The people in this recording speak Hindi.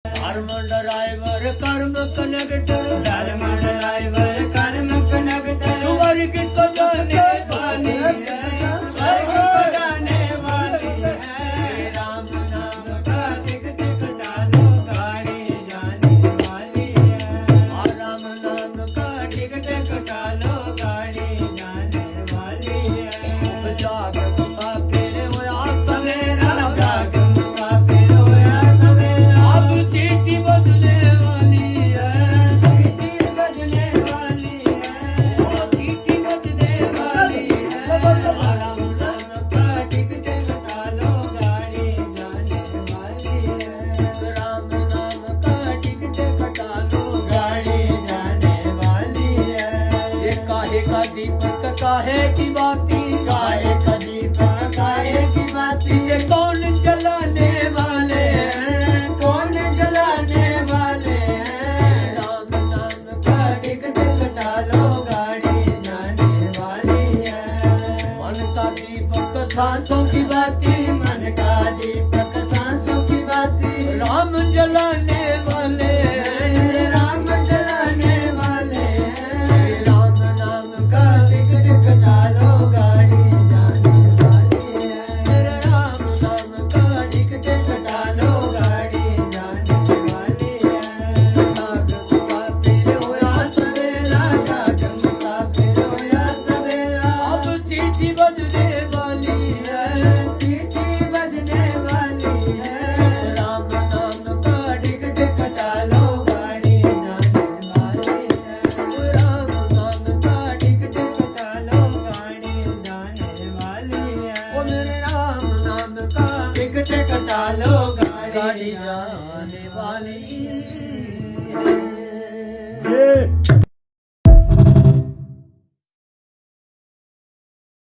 ड्राइवर कर्म कनेक्टर ड्राइवर कर्म कनेक्टर स्वर्ग को जाने वाली है, स्वर्ग को जाने वाली है। राम नाम का टिक टिक डालो गाड़ी जाने वाली है। राम नाम का टिक टिक डालो गाड़ी जाने वाली है। जाग मुसाफिर होया सवेरा, जाग मुसाफिर होया सवेरा। अब सीटी बजने वाली है, सीटी बजने वाली है। सीटी बजने वाली है। राम नाम का टिक टिक डालो गाड़ी जाने वाली है। राम नाम का टिकट कटालो गाड़ी जाने वाली है। ये काहे का दीपक काहे की बाती, गाये का दीपक गाये की बाती इसे कौन जलाने वाले हैं? कौन जलाने वाले हैं। राम नाम का टिक टिक डालो गाड़ी जाने वाली है। मन का दीपक सांसों की बाती मन का दीपक सांसों की बाती। राम जलाने वाले हैं। राम जलाने वाले हैं। राम नाम का टिक टिक डालो गाड़ी जाने वाली है। राम नाम का टिक टिक डालो गाड़ी जाने वाली है। जाग मुसाफिर होया सवेरा जाग मुसाफिर होया सवेरा। अब सीटी बजने वाली है, सीटी बजने वाली है। राम नाम का टिक टिक डालो गाड़ी जाने वाली है। राम नाम का टिक टिक डालो गाड़ी जाने वाली ओ है। मेरे राम नाम का टिक टिक डालो गाड़ी गाड़ी जाने वाली